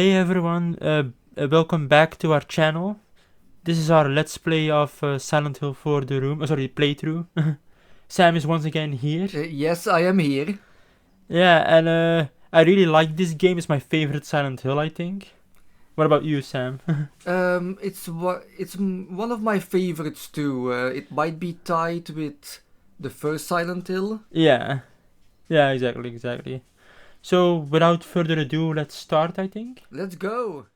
Hey everyone, welcome back to our channel. This is our let's play of Silent Hill 4 The Room, playthrough. Sam is once again here. Yes, I am here. Yeah, and I really like this game. It's my favorite Silent Hill, I think. What about you, Sam? It's one of my favorites too. It might be tied with the first Silent Hill. Yeah, exactly. So, without further ado, let's start, I think. Let's go.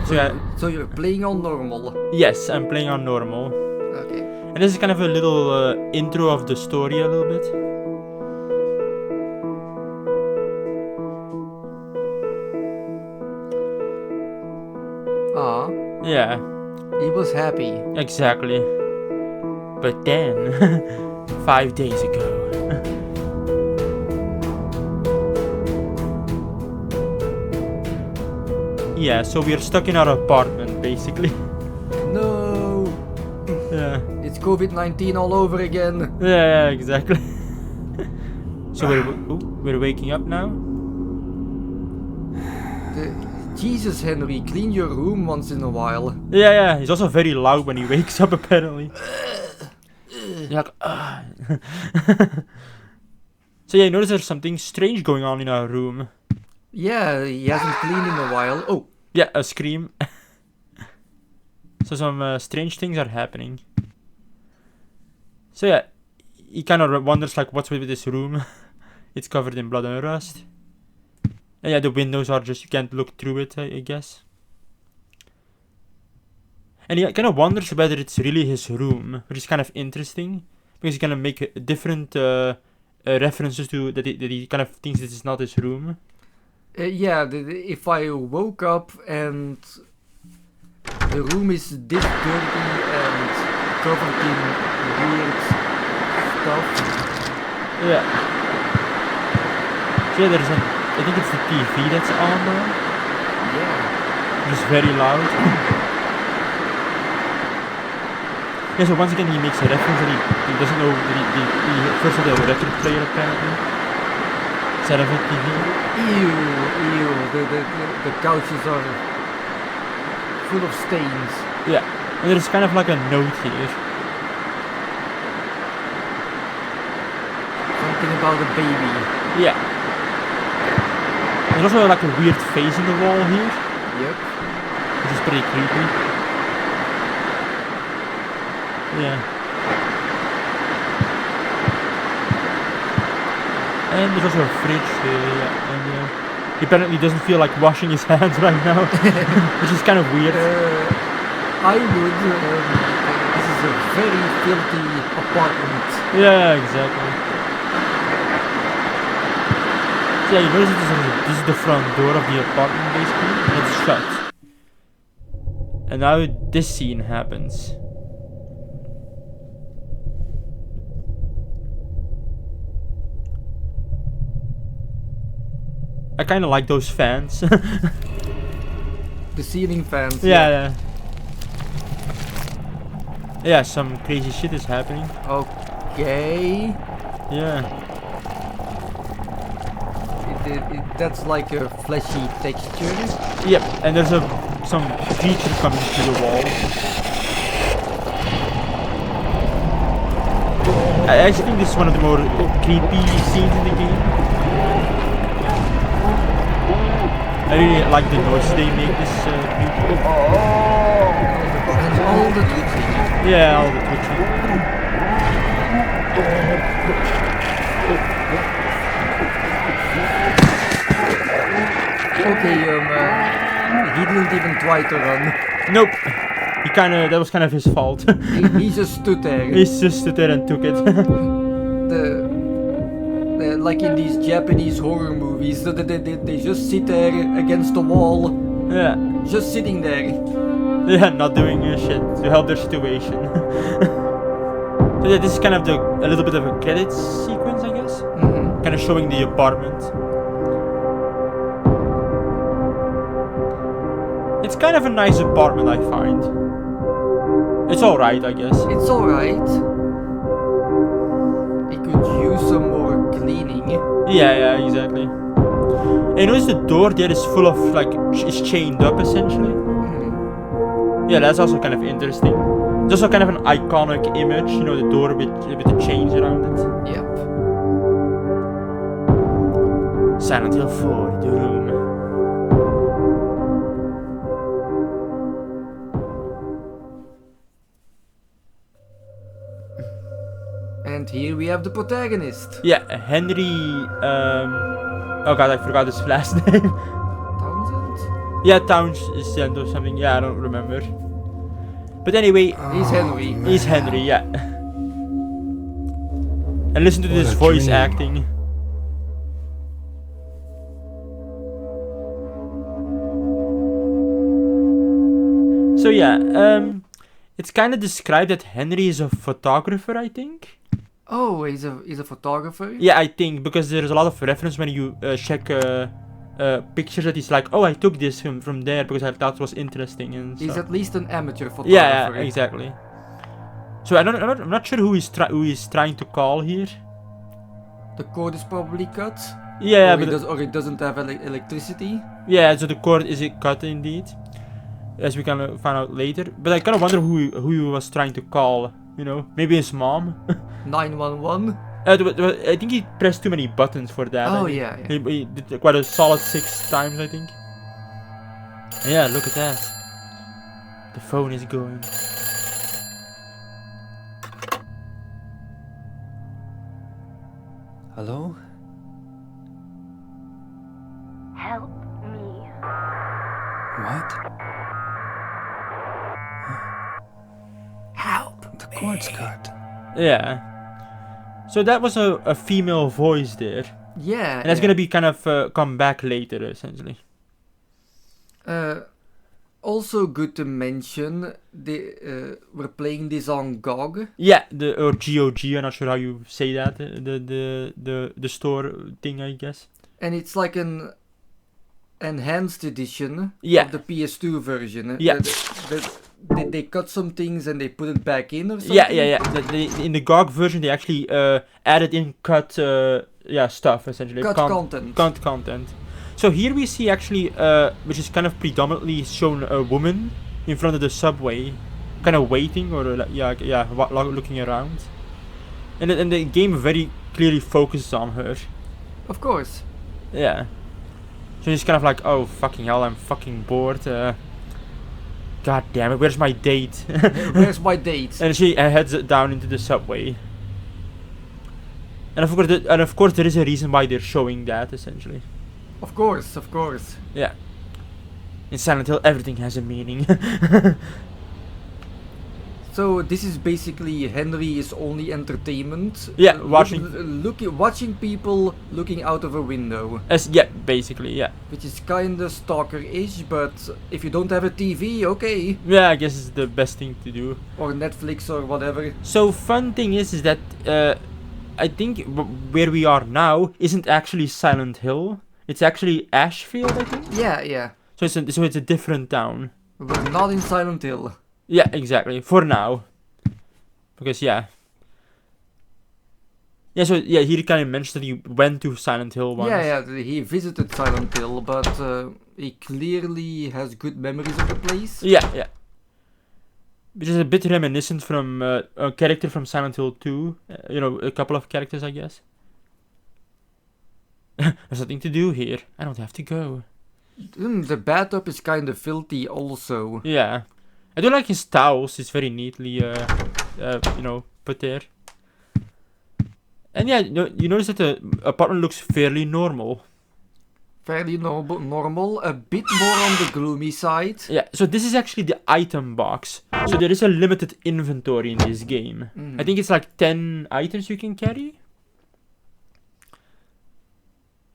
So you're playing on normal. Yes, I'm playing on normal. Okay. And this is kind of a little intro of the story a little bit. Ah. Yeah. He was happy. Exactly. But then, 5 days ago. Yeah, so we're stuck in our apartment, basically. No. Yeah. It's COVID-19 all over again. Yeah, exactly. So we're waking up now. Jesus, Henry, clean your room once in a while. Yeah. He's also very loud when he wakes up, apparently. You're like, So yeah, you notice there's something strange going on in our room. Yeah, he hasn't cleaned in a while. Oh. Yeah, a scream. So some strange things are happening. So yeah, he kind of wonders like what's with this room. It's covered in blood and rust. And yeah, the windows are just, you can't look through it, I guess. And he kind of wonders whether it's really his room, which is kind of interesting. Because he kind of make different references to that he kind of thinks this is not his room. Yeah, if I woke up and the room is this dirty and covered in weird stuff. Yeah. So yeah, I think it's the TV that's on now. Yeah. It's very loud. Yeah, so once again he makes a reference that he doesn't know that he first had a record player apparently. Instead of a TV. Ew, the couches are full of stains. Yeah, and there's kind of like a note here. Something about a baby. Yeah. There's also like a weird face in the wall here. Yep. Which is pretty creepy. Yeah. And there's also a fridge here, yeah. And he apparently doesn't feel like washing his hands right now. Which is kind of weird. I would. This is a very filthy apartment. Yeah, exactly. So yeah, you notice this is the front door of the apartment basically, and it's shut. And now this scene happens. I kind of like those fans. The ceiling fans. Yeah. Yeah, some crazy shit is happening. Okay. Yeah. That's like a fleshy texture. Yep, and there's some creature coming through the wall. I actually think this is one of the more creepy scenes in the game. I really like the noise they make this creepy. And all the twitching. Yeah, all the twitching. Okay, he didn't even try to run. Nope. That was kind of his fault. he just stood there. He just stood there and took it. Like in these Japanese horror movies, they just sit there against the wall. Yeah. Just sitting there. Yeah, not doing shit to help their situation. So yeah, this is kind of a little bit of a credits sequence, I guess. Mm-hmm. Kind of showing the apartment. It's kind of a nice apartment, I find. It's alright, I guess. It's alright. It could use some more cleaning. Yeah, exactly. And you notice the door there is full of like is chained up essentially. Yeah, that's also kind of interesting. It's also kind of an iconic image, you know, the door with the chains around it. Yep. Silent Hill 4, The Room. And here we have the protagonist. Yeah, Henry. Oh god, I forgot his last name. Townsend? Yeah, Townsend or something. Yeah, I don't remember. But anyway, He's Henry. he's Henry. Yeah. And listen to this voice acting. So yeah, it's kind of described that Henry is a photographer, I think. Oh, he's a photographer? Yeah, I think, because there's a lot of reference when you check pictures that he's like, oh, I took this from there because I thought it was interesting and He's stuff. at least an amateur photographer. Yeah, exactly. So I'm not sure who he's trying to call here. The cord is probably cut. Yeah, or, but it doesn't have electricity. yeah, so the cord is cut indeed, as we can find out later. But I kind of wonder who he was trying to call. You know, maybe his mom. 911. I think he pressed too many buttons for that. Oh, I think. yeah. He did quite a solid 6 times, I think. Yeah, look at that. The phone is going. Hello? Help me. What? Help. The cord's cut. Yeah. So that was a female voice there. Yeah. And that's gonna be kind of come back later, essentially. Also good to mention, we're playing this on GOG. Yeah, or GOG, I'm not sure how you say that. The store thing, I guess. And it's like an enhanced edition Yeah. of the PS2 version. Yeah. They cut some things and they put it back in or something? Yeah. In the GOG version, they actually added in cut stuff, essentially. Cut content. Content. So here we see actually, which is kind of predominantly shown a woman in front of the subway, kind of waiting or looking around. And the game very clearly focuses on her. Of course. Yeah. So she's kind of like, oh fucking hell, I'm fucking bored. God damn it, where's my date? Where's my date? And she heads down into the subway. And of course there is a reason why they're showing that, essentially. Of course. Yeah. In Silent Hill, everything has a meaning. So this is basically Henry's only entertainment. Yeah, watching people looking out of a window. Basically, yeah. Which is kinda stalker-ish, but if you don't have a TV, okay. Yeah, I guess it's the best thing to do. Or Netflix or whatever. So fun thing is that I think where we are now isn't actually Silent Hill. It's actually Ashfield, I think. Yeah. So it's a different town. We're not in Silent Hill. Yeah, exactly. For now. Because yeah, so he kind of mentioned that he went to Silent Hill once. Yeah, he visited Silent Hill, but he clearly has good memories of the place. Yeah. Which is a bit reminiscent from a character from Silent Hill 2. A couple of characters, I guess. There's nothing to do here. I don't have to go. The bathtub is kind of filthy also. Yeah. I do like his towels. It's very neatly, put there. And yeah, you notice that the apartment looks fairly normal. Fairly normal, a bit more on the gloomy side. Yeah, so this is actually the item box. So there is a limited inventory in this game. I think it's like 10 items you can carry.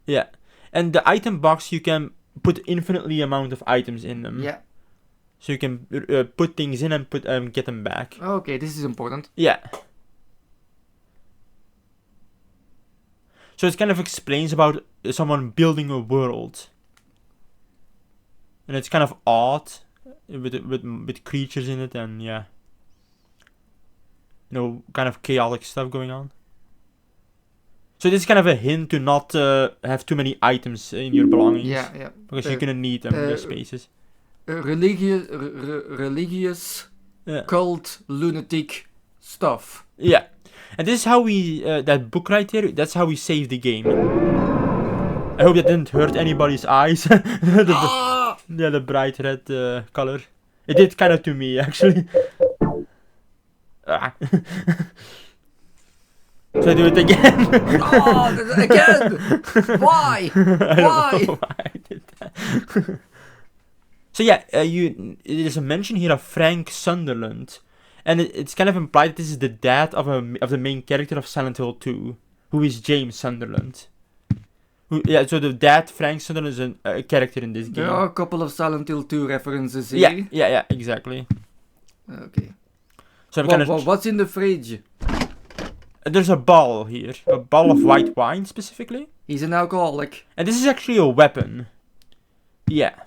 Yeah. And the item box, you can put infinitely amount of items in them. Yeah. So you can put things in and get them back. Okay, this is important. Yeah. So it kind of explains about someone building a world. And it's kind of odd with creatures in it and yeah. Kind of chaotic stuff going on. So this is kind of a hint to not have too many items in your belongings. Yeah. Because you're gonna need them in your spaces. Religious, Yeah. cult, lunatic stuff. Yeah. And this is how we, that book right here, that's how we save the game. I hope that didn't hurt anybody's eyes. The bright red color. It did kind of to me, actually. Ah. So I do it again. Again! Why? I don't Why? know why I did that. So yeah, there's a mention here of Frank Sunderland. And it's kind of implied that this is the dad of the main character of Silent Hill 2, who is James Sunderland. So the dad, Frank Sunderland, is a character in this game. There are a couple of Silent Hill 2 references here. Yeah, exactly. Okay. So I'm kind of. What's in the fridge? There's a bottle here, a bottle of white wine specifically. He's an alcoholic. And this is actually a weapon. Yeah.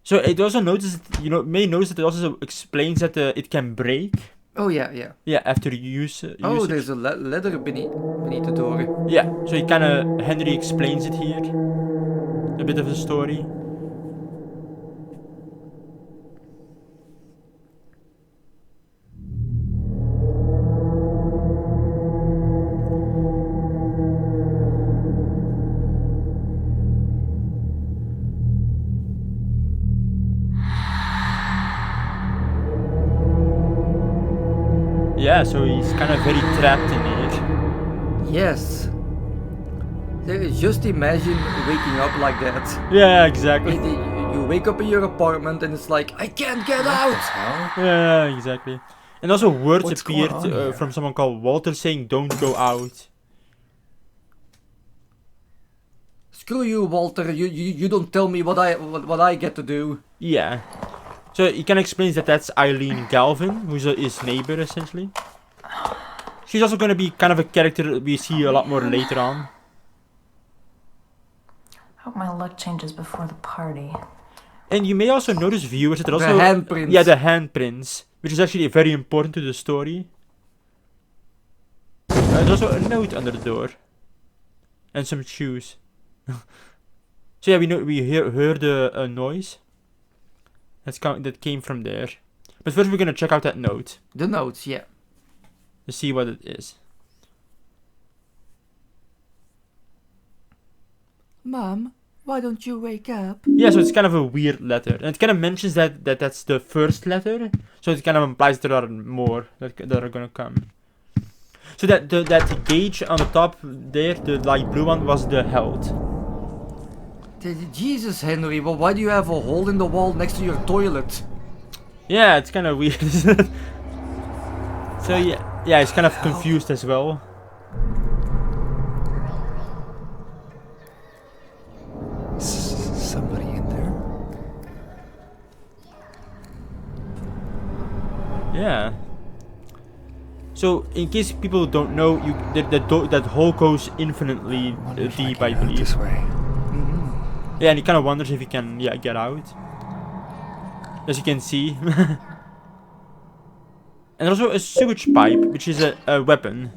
So it also notices, may notice that it also explains that it can break. Oh yeah. Yeah, after use. Oh, usage. there's a letter beneath the door. Yeah, so Henry explains it here. A bit of the story. Yeah, so he's kind of very trapped in it. Yes. Just imagine waking up like that. Yeah, exactly. You wake up in your apartment and it's like, I can't get out! Yeah, exactly. And also words What's appeared going on here? from someone called Walter saying, "Don't go out." Screw you, Walter. You don't tell me what I get to do. Yeah. So he kind of explains that that's Eileen Galvin, who's his neighbor essentially. She's also going to be kind of a character we see a lot more later on. Hope my luck changes before the party. And you may also notice, viewers, that there The also handprints. Yeah, the handprints, which is actually very important to the story. There's also a note under the door, and some shoes. So yeah, we heard a noise. That came from there. But first, we're gonna check out that note The notes, yeah. to see what it is. Mom, why don't you wake up? Yeah, so it's kind of a weird letter, and it kind of mentions that's the first letter. So it kind of implies there are more that are gonna come. So that gauge on the top there, the light blue one, was the health. Jesus, Henry, well, why do you have a hole in the wall next to your toilet? Yeah, it's kind of weird, isn't it? So yeah, it's kind of confused as well. Somebody in there? Yeah. So in case people don't know, that hole goes infinitely Wonder if deep, I I can get out believe. this way. Yeah, and he kind of wonders if he can, get out. As you can see. And also a sewage pipe, which is a weapon.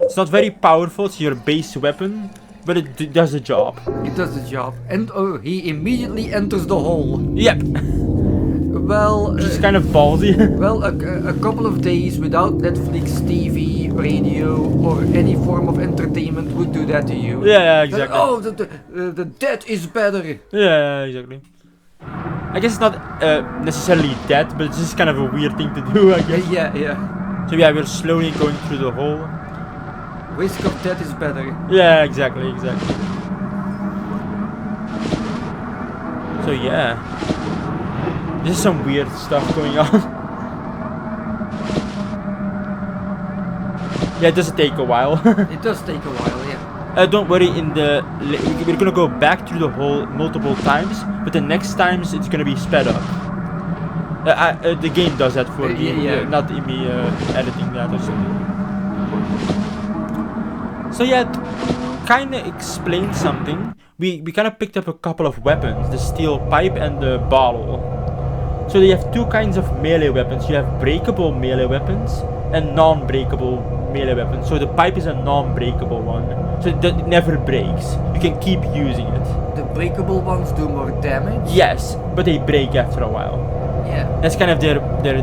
It's not very powerful, it's your base weapon, but it does the job. It does the job. And he immediately enters the hole. Yep. Well, Which is kind of ballsy. well, a couple of days without Netflix, TV, radio, or any form of entertainment would do that to you. Yeah, exactly. Oh, the dead is better. Yeah, exactly. I guess it's not necessarily that, but it's just kind of a weird thing to do, I guess. Yeah. So yeah, we're slowly going through the hole. Risk of death is better. Yeah, exactly. So yeah. This is some weird stuff going on. Yeah, it does take a while. It does take a while, yeah. Don't worry, we're gonna go back through the hole multiple times, but the next times it's gonna be sped up. The game does that for me, yeah. not me editing that or something. So yeah, kind of explains something. We kind of picked up a couple of weapons, the steel pipe and the bottle. So they have two kinds of melee weapons. You have breakable melee weapons and non-breakable melee weapon. So the pipe is a non-breakable one. So it never breaks. You can keep using it. The breakable ones do more damage? Yes, but they break after a while. Yeah. That's kind of their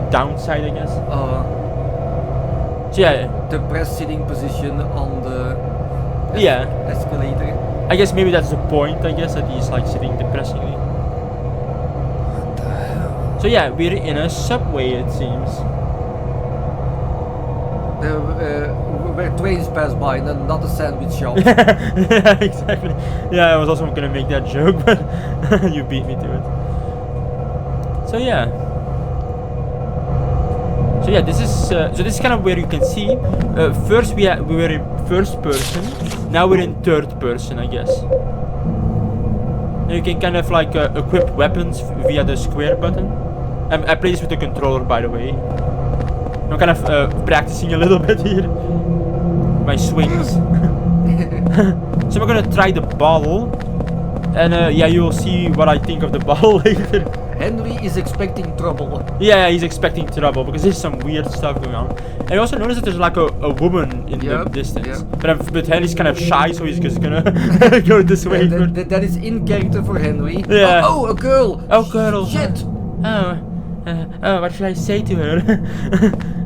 downside, I guess. So yeah. The press sitting position on the escalator. I guess maybe that's the point, I guess, that he's like sitting depressingly. What the hell? So yeah, we're in a subway, it seems. Where trains pass by and not a sandwich shop. Yeah, exactly. Yeah, I was also gonna make that joke, but you beat me to it. So yeah. So yeah, this is kind of where you can see. First we were in first person. Now we're in third person, I guess. And you can kind of like equip weapons via the square button. I play this with the controller, by the way. I'm kind of practicing a little bit here. My swings. So I'm gonna try the bottle. And yeah, you'll see what I think of the bottle later. Henry is expecting trouble. Yeah, he's expecting trouble because there's some weird stuff going on. And I also noticed that there's like a woman in the distance. But Henry's kind of shy, so he's just gonna go this way. That is in character for Henry. Yeah. Oh, a girl! Oh, girl. Shit! Oh, what should I say to her?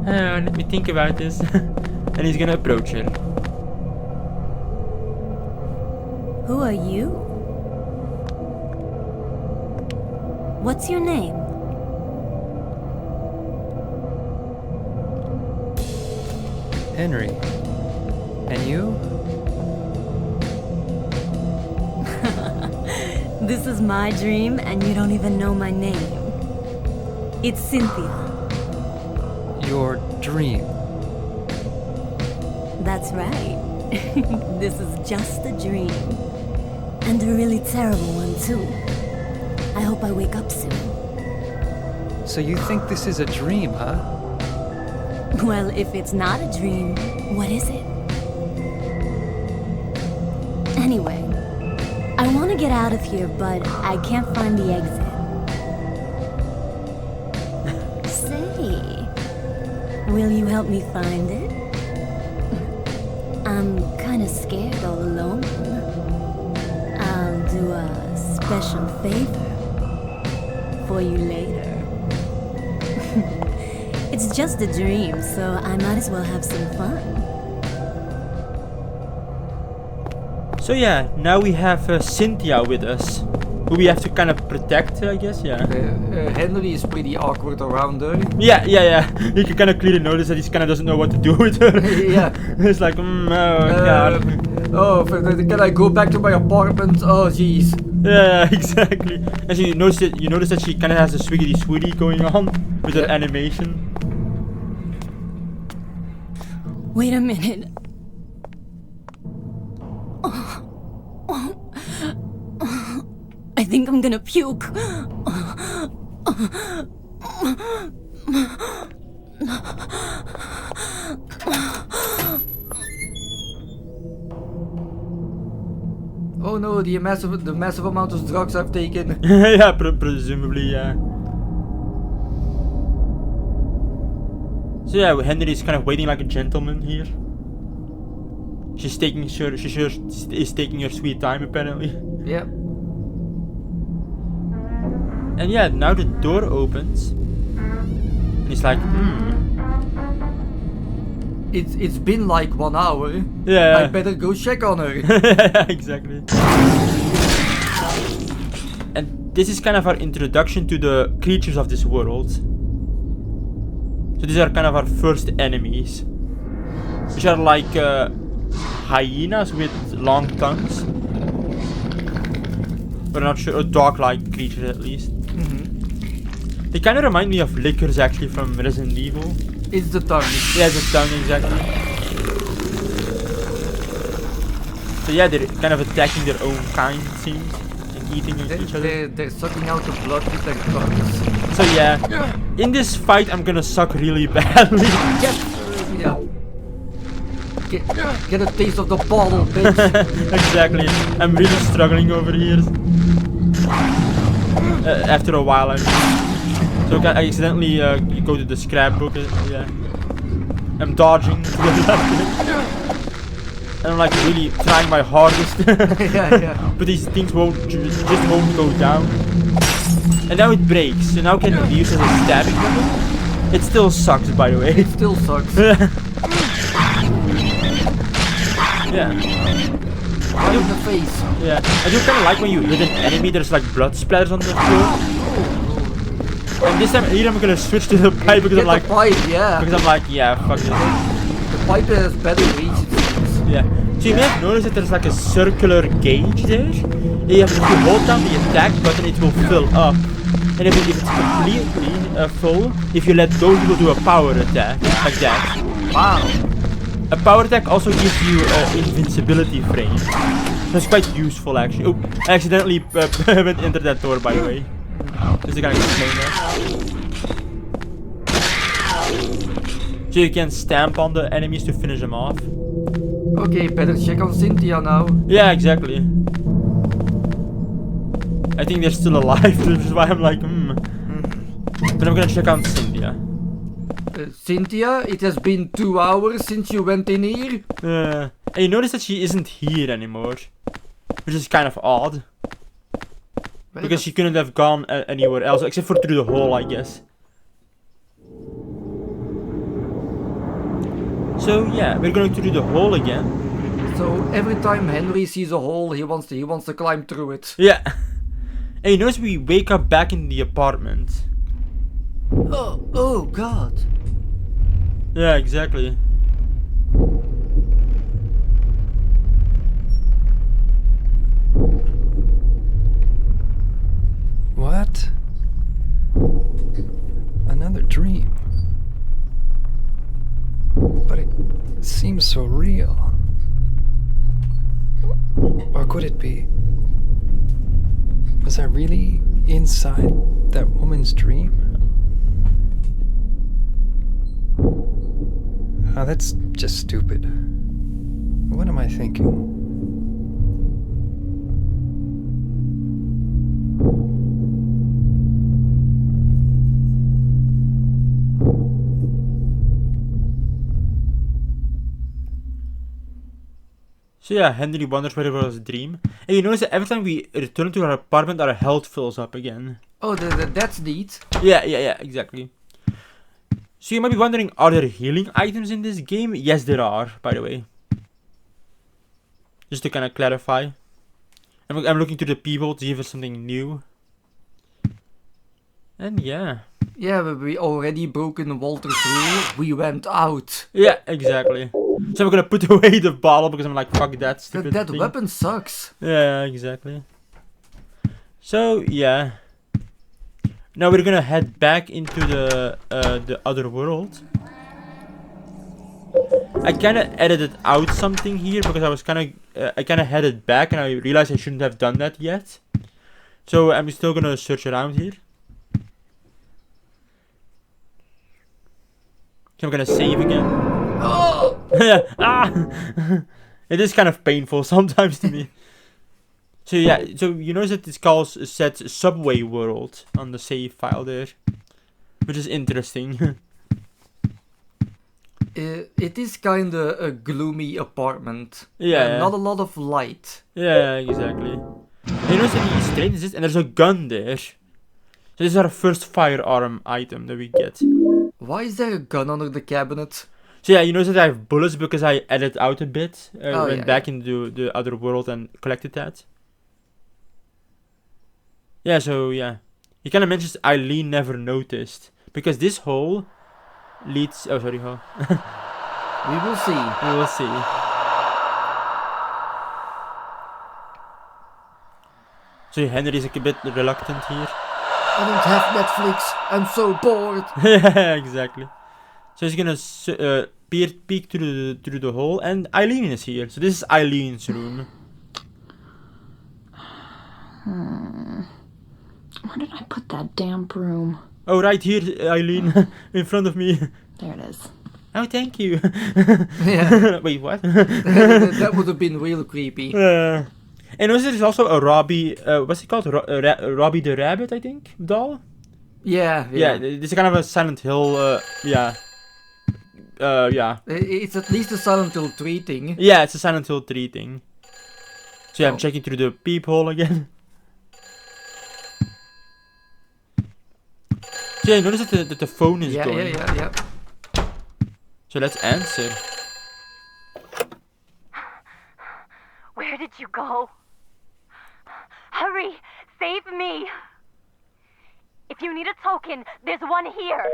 Let me think about this. And he's gonna approach her. Who are you? What's your name? Henry. And you? This is my dream, and you don't even know my name. It's Cynthia. Your dream. That's right. This is just a dream. And a really terrible one, too. I hope I wake up soon. So you think this is a dream, huh? Well, if it's not a dream, what is it? Anyway, I want to get out of here, but I can't find the exit. Say, will you help me find it? I'm kind of scared all alone. I'll do a special favor for you later. It's just a dream, so I might as well have some fun. So yeah, now we have Cynthia with us, who we have to kind of protect, I guess. Yeah. Henry is pretty awkward around her. Yeah. You can kind of clearly notice that he kind of doesn't know what to do with her. Yeah. It's like, oh god. Can I go back to my apartment? Oh jeez. Yeah, exactly. And you notice that she kind of has a swiggity swiggy going on with her animation. Wait a minute. I think I'm gonna puke. Oh no, the massive amount of drugs I've taken. Yeah, presumably, yeah. So yeah, Henry's kind of waiting like a gentleman here. She's taking her sweet time apparently. Yeah. And yeah, now the door opens. And he's like, It's been like 1 hour. Yeah. I better go check on her. Exactly. And this is kind of our introduction to the creatures of this world. So these are kind of our first enemies. Which are like hyenas with long tongues. But I'm not sure, a dog-like creature at least. They kind of remind me of lickers actually from Resident Evil. It's the tongue. Yeah, the tongue, exactly. So yeah, they're kind of attacking their own kind, it seems, and eating each other. They're sucking out the blood with their tongues. So yeah, in this fight I'm gonna suck really badly. Yeah. Get a taste of the bottle, bitch. Exactly. I'm really struggling over here. After a while, I mean. So I accidentally go to the scrapbook. Yeah. I'm dodging to the left. And I'm like really trying my hardest. Yeah. But these things just won't go down. And now it breaks. So now can it be used as a stabbing weapon? It still sucks, by the way. It still sucks. Yeah. Right in the face. Yeah. I do kinda like when you hit an enemy, there's like blood splatters on the floor. And this time either I'm gonna switch to the pipe because Get I'm like the pipe, yeah. because I'm like, yeah, fuck this. The pipe has better reach, it seems. Yeah. So you may have noticed that there's like a circular gauge there. And if you hold down the attack button, it will fill up. And if it's completely full, if you let go, you will do a power attack like that. Wow. A power attack also gives you invincibility frame. That's quite useful actually. Oh, I accidentally went into that door, by the way. Just to kind of explain that. So you can stamp on the enemies to finish them off. Okay, better check on Cynthia now. Yeah, exactly. I think they're still alive, which is why I'm like, But I'm gonna check on Cynthia. Cynthia, it has been 2 hours since you went in here. And you notice that she isn't here anymore. Which is kind of odd. Because she couldn't have gone anywhere else, except for through the hole, I guess. So yeah, we're going through the hole again. So every time Henry sees a hole, he wants to climb through it. Yeah. And you notice we wake up back in the apartment. Oh god. Yeah, exactly. What? Another dream. But it seems so real. Or could it be? Was I really inside that woman's dream? Oh, that's just stupid. What am I thinking? So yeah, Henry wonders whether it was a dream. And you notice that every time we return to our apartment, our health fills up again. Oh, that's neat. Yeah, exactly. So you might be wondering, are there healing items in this game? Yes, there are, by the way. Just to kind of clarify. I'm looking to the people to see if there's something new. And yeah. Yeah, but we already broken Walter's rule. We went out. Yeah, exactly. So I'm gonna put away the bottle because I'm like, fuck that stupid That thing. weapon sucks. Yeah, exactly. So yeah. Now we're gonna head back into the other world. I kinda edited out something here because I was I kinda headed back and I realized I shouldn't have done that yet. So I'm still gonna search around here. So I'm gonna save again. Oh! It is kind of painful sometimes to me. So yeah, so you notice that it says Subway World on the save file there, which is interesting. It is kinda a gloomy apartment. Yeah. Not a lot of light. Yeah, exactly. And you notice that these trains exist and there's a gun there. So this is our first firearm item that we get. Why is there a gun under the cabinet? So yeah, you notice that I have bullets because I edited out a bit, Oh, went yeah, back into the other world and collected that. Yeah, so yeah. He kind of mentions Eileen never noticed. Because this hole leads... Oh, sorry, hole. We will see. We will see. So Henry's a bit reluctant here. I don't have Netflix. I'm so bored. Yeah, exactly. So he's gonna peek through the hole, and Eileen is here. So this is Eileen's room. Where did I put that damn broom? Oh, right here, Eileen, in front of me. There it is. Oh, thank you. Yeah. Wait, what? That would have been real creepy. And there's also a Robbie, what's it called? Robbie the Rabbit, I think, doll? Yeah. Yeah, this is kind of a Silent Hill, yeah, yeah. It's at least a Silent Hill 3 thing. Yeah, it's a Silent Hill 3 thing. So yeah, I'm Oh. checking through the peephole again. So yeah, notice that the phone is going. Yeah. So let's answer. Where did you go? Hurry! Save me! If you need a token, there's one here.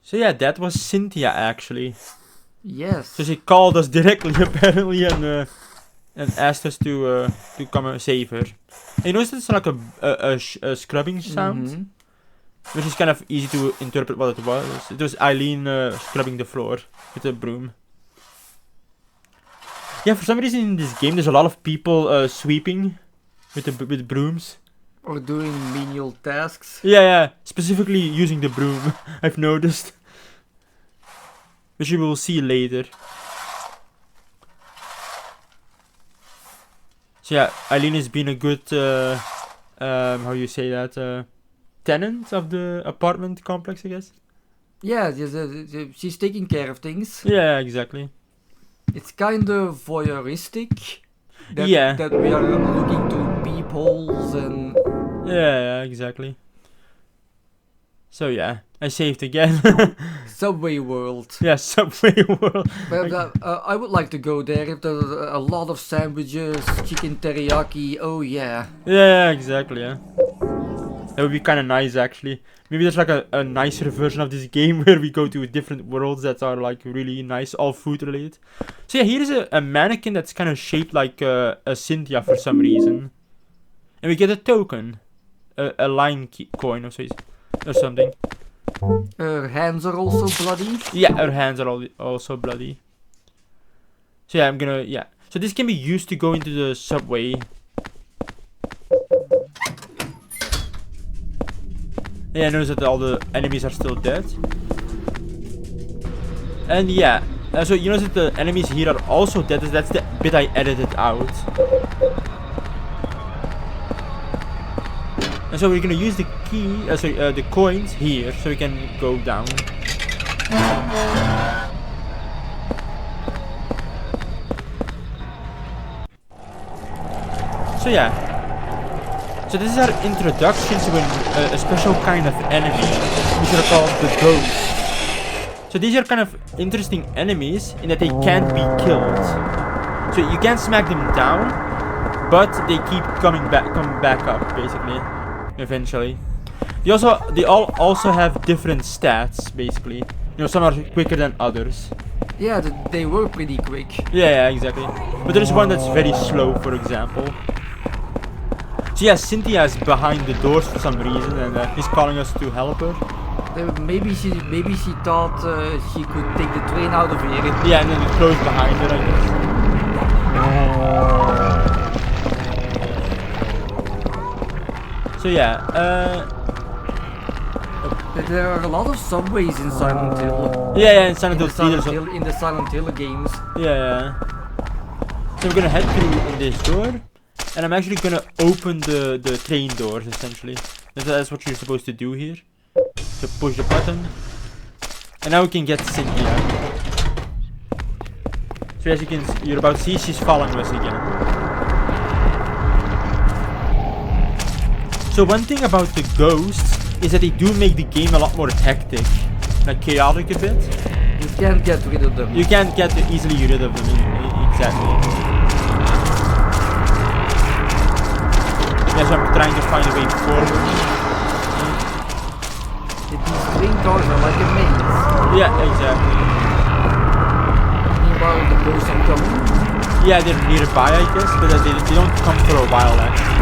So yeah, that was Cynthia actually. Yes. So she called us directly apparently and asked us to come and save her. And you notice it's like a scrubbing sound, Mhm. which is kind of easy to interpret what it was. It was Eileen scrubbing the floor with a broom. Yeah, for some reason in this game there's a lot of people sweeping with brooms. Or doing menial tasks. Yeah, specifically using the broom, I've noticed. Which you will see later. So yeah, Eileen has been a good, how you say that, tenant of the apartment complex, I guess? Yeah, she's taking care of things. Yeah, exactly. It's kind of voyeuristic. Yeah. That we are looking to peepholes and... Yeah, exactly. So yeah, I saved again. Subway World. Yeah, Subway World. But I would like to go there if there's a lot of sandwiches, chicken teriyaki, oh yeah. Yeah, exactly, yeah. That would be kind of nice, actually. Maybe there's like a nicer version of this game where we go to different worlds that are like really nice, all food related. So yeah, here's a mannequin that's kind of shaped like a Cynthia for some reason. And we get a token. A line coin or something. Her hands are also bloody. Yeah, her hands are also bloody. So yeah, yeah. So this can be used to go into the subway. Yeah, notice that all the enemies are still dead. And yeah, so you notice that the enemies here are also dead. That's the bit I edited out. And so we're gonna use the key, the coins here, so we can go down. So yeah. So this is our introduction to a special kind of enemy, which are called the ghosts. So these are kind of interesting enemies in that they can't be killed. So you can't smack them down, but they keep coming back up basically, eventually. They all also have different stats basically. You know, some are quicker than others. Yeah, they were pretty quick. Yeah, exactly. But there's one that's very slow, for example. So yeah, Cynthia is behind the doors for some reason, and he's calling us to help her. Maybe she thought she could take the train out of here. Yeah, and then it closed behind her, I guess. So yeah, There are a lot of subways in Silent Hill. Yeah, in Silent Hill 3 in the Silent Hill games. Yeah. So we're gonna head through this door. And I'm actually gonna open the train doors, essentially. That's what you're supposed to do here. So push the button. And now we can get Cynthia. So as you're about to see, she's following us again. So one thing about the ghosts is that they do make the game a lot more hectic. Like chaotic a bit. You can't get rid of them. You can't get easily rid of them, exactly. Yeah, so I'm trying to find a way forward. These train doors are like a maze. Yeah, exactly. Meanwhile, the ghosts are coming. Yeah, they're nearby, I guess, but they don't come for a while, actually.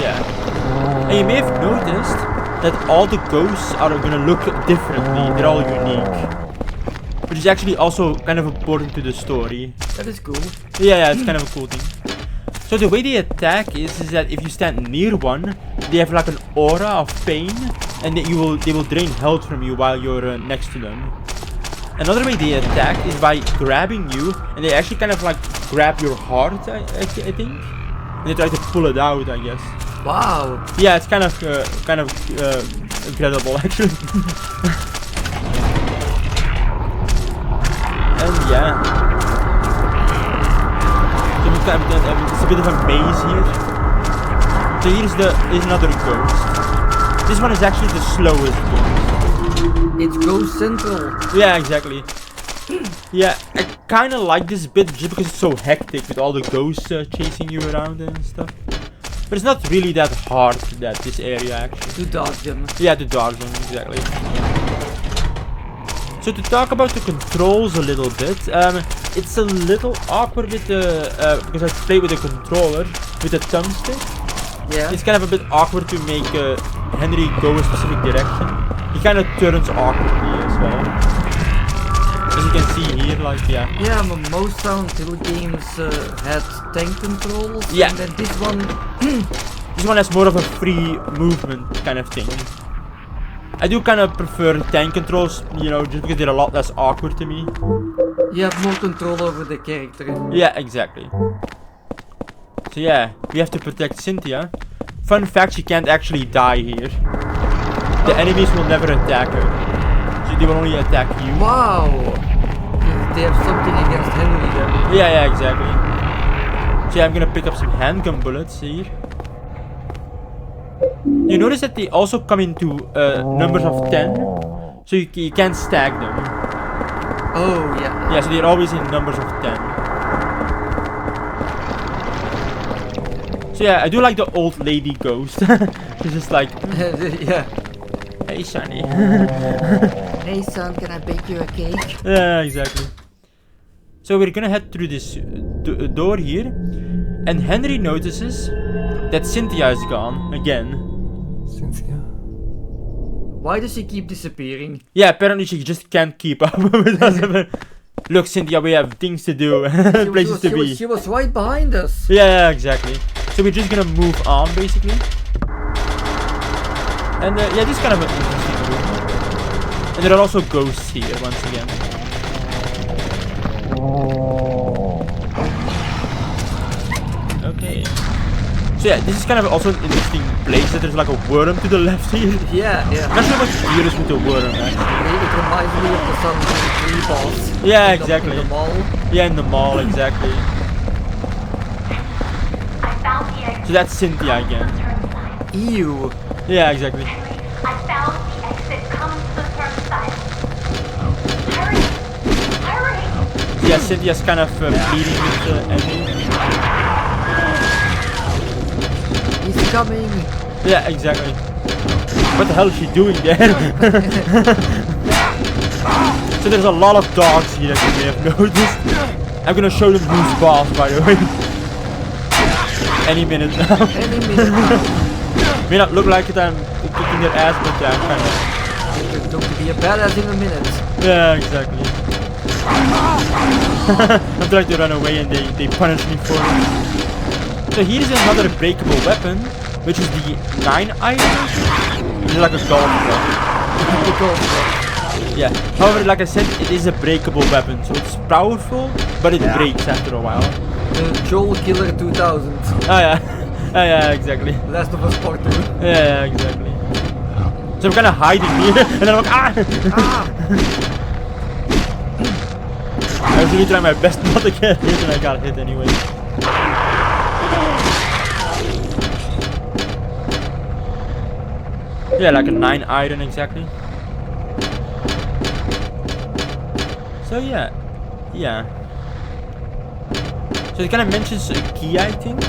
Yeah. And you may have noticed that all the ghosts are gonna look differently. They're all unique. Which is actually also kind of important to the story. That is cool. Yeah, it's kind of a cool thing. So the way they attack is that if you stand near one, they have like an aura of pain, and they will drain health from you while you're next to them. Another way they attack is by grabbing you, and they actually kind of like grab your heart, I think. And and they try to pull it out, I guess. Wow. Yeah, it's kind of incredible actually. And yeah, so it's a bit of a maze here. So here's another ghost. This one is actually the slowest ghost. It's Ghost Central. Yeah, exactly. Yeah, I kind of like this bit just because it's so hectic with all the ghosts chasing you around and stuff. But it's not really that hard, this area actually. To dodge them. Yeah, to dodge them, exactly. So to talk about the controls a little bit, it's a little awkward with the, because I played with the controller, with the thumbstick. Yeah. It's kind of a bit awkward to make Henry go a specific direction. He kind of turns awkwardly as well. As you can see here, like, yeah. Yeah, most Silent Hill games had tank controls. Yeah. And then this one... This one has more of a free movement kind of thing. I do kind of prefer tank controls, you know, just because they're a lot less awkward to me. You have more control over the character. Yeah, exactly. So yeah, we have to protect Cynthia. Fun fact, she can't actually die here. The enemies will never attack her. So they will only attack you. Wow! They have something against Henry then. Yeah, exactly. So yeah, I'm gonna pick up some handgun bullets here. You notice that they also come into numbers of 10. So you can't stack them. Oh, yeah. Yeah, so they're always in numbers of 10. So yeah, I do like the old lady ghost. She's just like, Yeah. hey Sonny. Hey son, can I bake you a cake? Yeah, exactly. So we're gonna head through this door here. And Henry notices that Cynthia is gone again. Cynthia? Why does she keep disappearing? Yeah, apparently she just can't keep up with us. Look, Cynthia, we have things to do, places to be. She was right behind us. Yeah, exactly. So we're just gonna move on, basically. And yeah, this is kind of an interesting room. And there are also ghosts here, once again. Okay. So yeah, this is kind of also an interesting place that there's like a worm to the left here. Yeah. Not sure what here is with the worm, actually. It reminds me of the Silent Hill 3 boss. Yeah, In exactly. the mall. Yeah, in the mall, exactly. I found the exit. So that's Cynthia again. Ew. Yeah, exactly. I found the exit. Come to the turnstile. Hurry! Hurry! So yeah, Cynthia's kind of bleeding with the enemy. He's coming. Yeah, exactly. What the hell is she doing there? So there's a lot of dogs here, as you may have noticed. I'm gonna show them who's boss, by the way. Any minute now. Any minute now. May not look like it, I'm kicking their ass, but yeah, I'm kind of. You're going to be a badass in a minute. Yeah, exactly. I'm trying to run away and they punish me for it. So here's another breakable weapon, which is the 9-iron. It's like a golf club. Yeah. However, like I said, it is a breakable weapon, so it's powerful, but it breaks after a while. The Joel Killer 2000. Oh yeah. Oh yeah, exactly. Last of Us Part 2. Yeah, exactly. So I'm kind of hiding here, and then I'm like, ah! I was really trying my best not to get hit, and I got hit anyway. Yeah, like a 9-iron exactly. So yeah. So it kind of mentions a key, I think.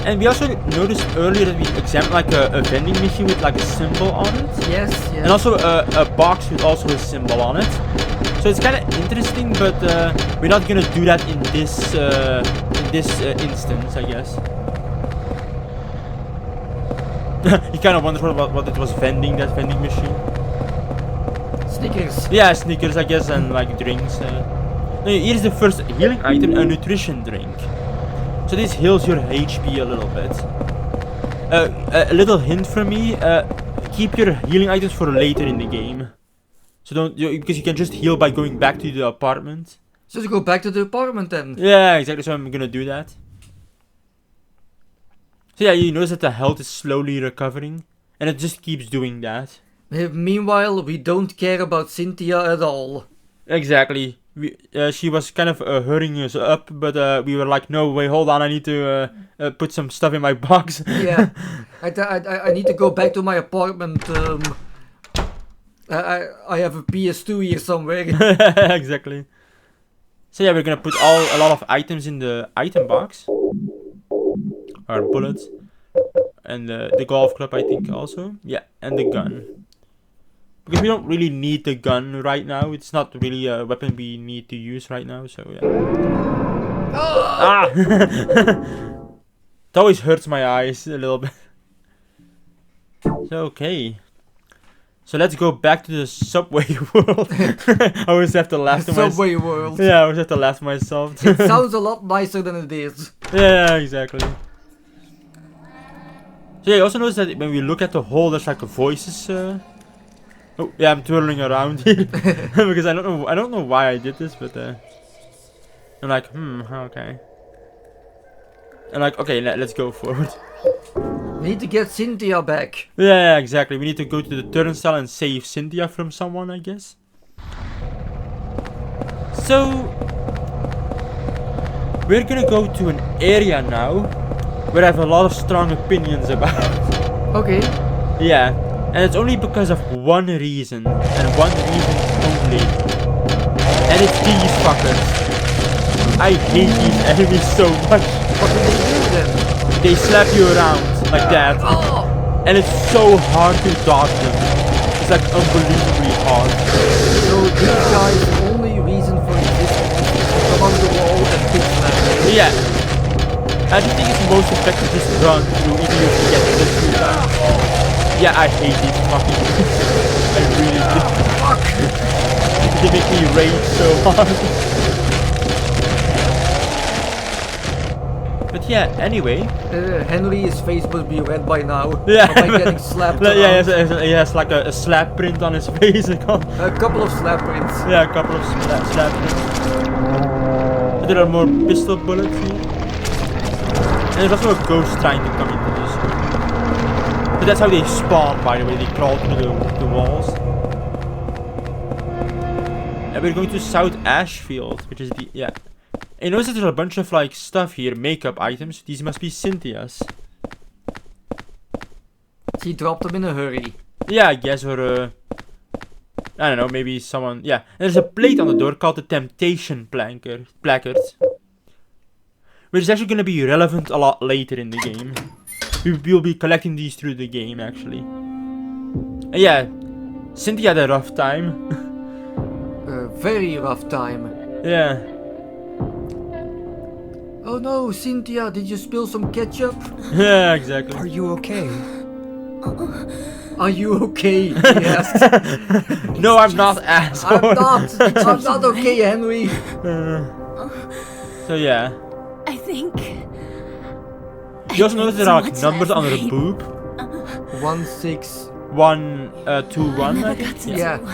And we also noticed earlier that we examined like a vending machine with like a symbol on it. Yes. And also a box with also a symbol on it. So it's kind of interesting, but we're not gonna do that in this instance, I guess. You kind of wonder what it was vending, that vending machine. Snickers. Yeah, Snickers, I guess, and like drinks. No, here's the first healing item, a nutrition drink. So this heals your HP a little bit. A little hint from me, keep your healing items for later in the game. So because you can just heal by going back to the apartment. So to go back to the apartment then. Yeah, exactly, so I'm gonna do that. So yeah, you notice that the health is slowly recovering, and it just keeps doing that. Meanwhile, we don't care about Cynthia at all. Exactly. She was kind of hurrying us up, but we were like, no, wait, hold on, I need to put some stuff in my box. Yeah, I need to go back to my apartment. I have a PS2 here somewhere. Exactly. So yeah, we're gonna put a lot of items in the item box. Our bullets. And the golf club, I think, also. Yeah, and the gun. Because we don't really need the gun right now. It's not really a weapon we need to use right now, so yeah. Ah! It always hurts my eyes a little bit. So, okay. So let's go back to the subway world. I always have to laugh to myself. Subway world. Yeah, I always have to laugh to myself. It sounds a lot nicer than it is. Yeah, exactly. So yeah, you also notice that when we look at the hole, there's like voices. Oh yeah, I'm twirling around here because I don't know why I did this, but I'm like, okay. I'm like, okay, let's go forward. We need to get Cynthia back. Yeah, exactly. We need to go to the turnstile and save Cynthia from someone, I guess. So we're gonna go to an area now where I have a lot of strong opinions about. Okay. Yeah, and it's only because of one reason, and one reason only. And it's these fuckers. I hate these enemies so much. What do they do then? They slap you around like that. Oh! And it's so hard to dodge them. It's like unbelievably hard. So these guys' only reason for existing is to come on the wall and pick them. Yeah. I just think it's most effective just run through even if you get this through that. Yeah, I hate these fucking I really do. Fuck! They make me rage so hard. But yeah, anyway. Henry's face must be red by now. Yeah. By getting slapped Yeah, around. he has like a slap print on his face. A couple of slap prints. Yeah, a couple of slap prints. But there are more pistol bullets here. And there's also a ghost trying to come into this. But that's how they spawn, by the way. They crawl through the walls. And we're going to South Ashfield, which is the... yeah. And you notice that there's a bunch of like stuff here, makeup items. These must be Cynthia's. She dropped them in a hurry. Yeah, I guess, or I don't know, maybe someone... yeah. And there's a plate on the door called the Temptation placard. Which is actually going to be relevant a lot later in the game. We'll be collecting these through the game, actually. And yeah, Cynthia had a rough time. A very rough time. Yeah. Oh no, Cynthia, did you spill some ketchup? Yeah, exactly. Are you okay? Are you okay? He asked. No, I'm not, asshole. I'm not okay, Henry. So yeah. I think. You also notice there are like numbers on the boob. 1-6. 1, 2, 1. I I never think. got to Yeah. do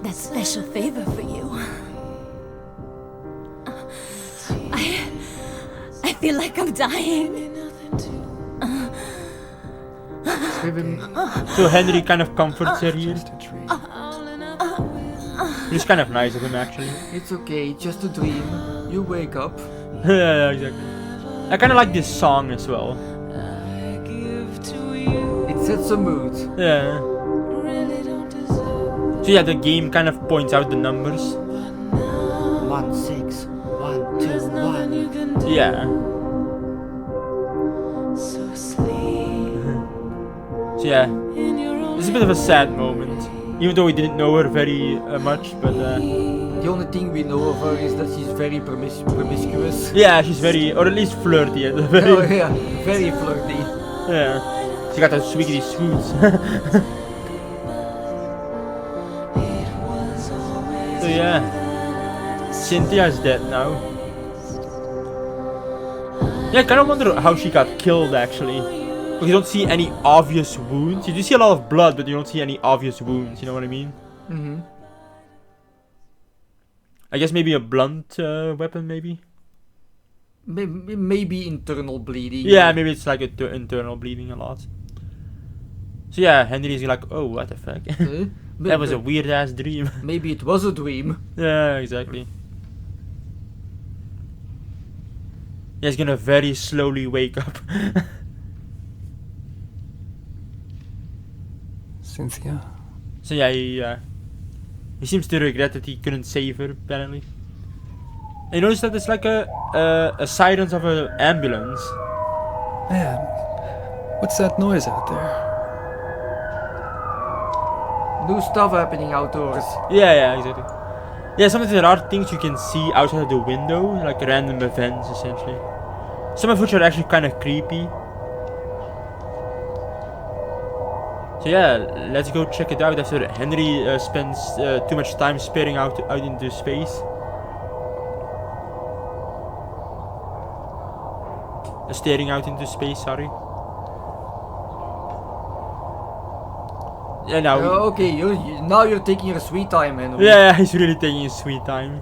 that special favor for you. I feel like I'm dying. So Henry kind of comforts her here. Just a dream. It's kind of nice of him, actually. It's okay, just a dream. You wake up. Yeah, exactly. I kind of like this song as well. It sets a mood. Yeah. So yeah, the game kind of points out the numbers. 1, 6, 1, 2, 1. Yeah. So yeah, it's a bit of a sad moment. Even though we didn't know her very much, but The only thing we know of her is that she's very promiscuous. yeah, she's very, or at least flirty. Very, Oh yeah, very flirty. yeah. She got those sweetie swoots. So yeah, Cynthia is dead now. Yeah, I kind of wonder how she got killed actually. Because you don't see any obvious wounds. You do see a lot of blood, but you don't see any obvious wounds. You know what I mean? Mm-hmm. I guess maybe a blunt weapon, maybe. Maybe internal bleeding. Yeah, maybe it's like internal bleeding a lot. So yeah, Henry's like, oh, what the fuck? That was a weird ass dream. Maybe it was a dream. Yeah, exactly. He's gonna very slowly wake up. Cynthia? So yeah, he seems to regret that he couldn't save her, apparently. And you notice that it's like a sirens of an ambulance. Man, what's that noise out there? New stuff happening outdoors. Yeah, exactly. Yeah, sometimes there are things you can see outside of the window, like random events, essentially. Some of which are actually kind of creepy. So yeah, let's go check it out after Henry spends too much time staring out into space. Staring out into space, sorry. Yeah, now. Okay, now you're taking your sweet time, Henry. Yeah, he's really taking his sweet time.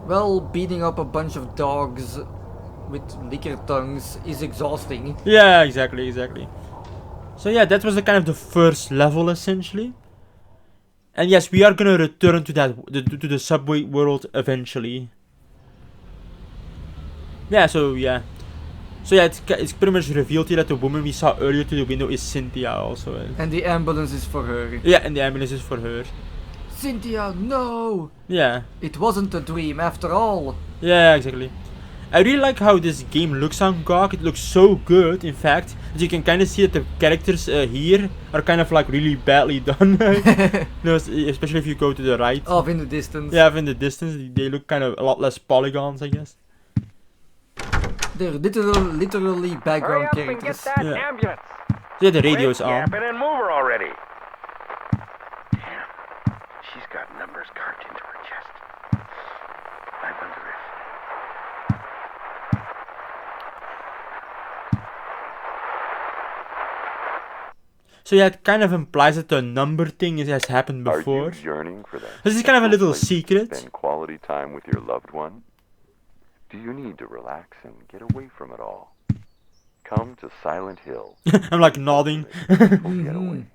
Well, beating up a bunch of dogs with liquor tongues is exhausting. Yeah, exactly. So yeah, that was the first level essentially. And yes, we are gonna return to to the subway world eventually. So yeah, it's pretty much revealed here that the woman we saw earlier to the window is Cynthia also. And the ambulance is for her. Yeah, and the ambulance is for her. Cynthia, no! Yeah. It wasn't a dream after all. Yeah, exactly. I really like how this game looks on GOG. It looks so good, in fact, that you can kind of see that the characters here are kind of like really badly done. Especially if you go to the right. Off in the distance. Yeah, in the distance, they look kind of a lot less polygons, I guess. They're literally background Hurry up and characters. get that Yeah. ambulance. So yeah, the radio's Quick, on. yap it and move her already. Damn, she's got numbers carved into her chest. I wonder if... So yeah, it kind of implies that the number thing has happened before. Are you yearning for that? This is kind of a little place to secret. Spend quality time with your loved one? Do you need to relax and get away from it all? Come to Silent Hill. I'm like nodding. Getaway.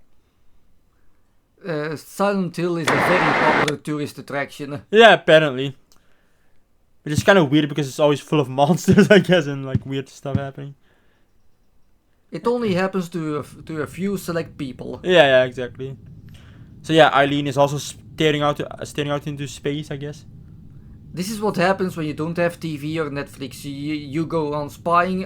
Silent Hill is a very popular tourist attraction. Yeah, apparently. Which is kind of weird because it's always full of monsters, I guess, and like weird stuff happening. It only happens to a few select people. Yeah, exactly. So yeah, Eileen is also staring out into space, I guess. This is what happens when you don't have TV or Netflix. You go on spying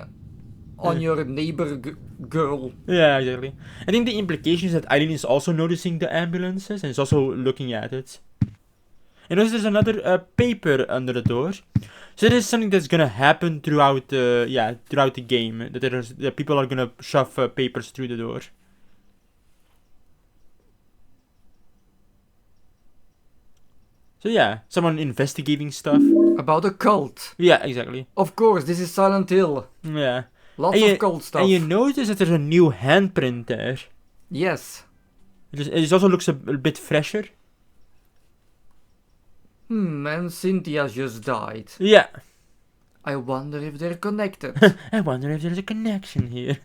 on your neighbor girl. Yeah, exactly. I think the implication is that Eileen is also noticing the ambulances and is also looking at it. And notice there's another paper under the door. So this is something that's gonna happen throughout the game. That people are gonna shove papers through the door. So yeah, someone investigating stuff. About a cult. Yeah, exactly. Of course, this is Silent Hill. Yeah. Lots of cult stuff. And you notice that there's a new handprint there. Yes. It also looks a bit fresher. And Cynthia just died. Yeah. I wonder if they're connected. I wonder if there's a connection here.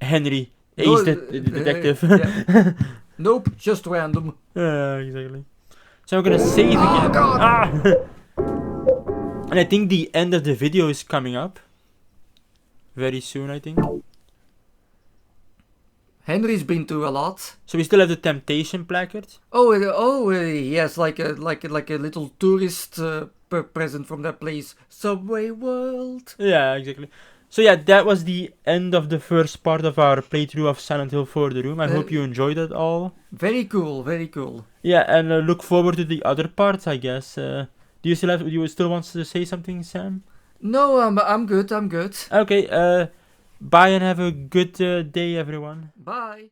Henry, No, Ace the detective. yeah. Nope, just random. Exactly. So I'm gonna save again. God. Ah! And I think the end of the video is coming up. Very soon, I think. Henry's been through a lot. So we still have the temptation placard. Yes, like a little tourist present from that place, Subway World. Yeah, exactly. So yeah, that was the end of the first part of our playthrough of Silent Hill 4 The Room. I hope you enjoyed it all. Very cool, very cool. Yeah, and look forward to the other parts, I guess. Do you still want to say something, Sam? No, I'm good. Okay, bye and have a good day, everyone. Bye.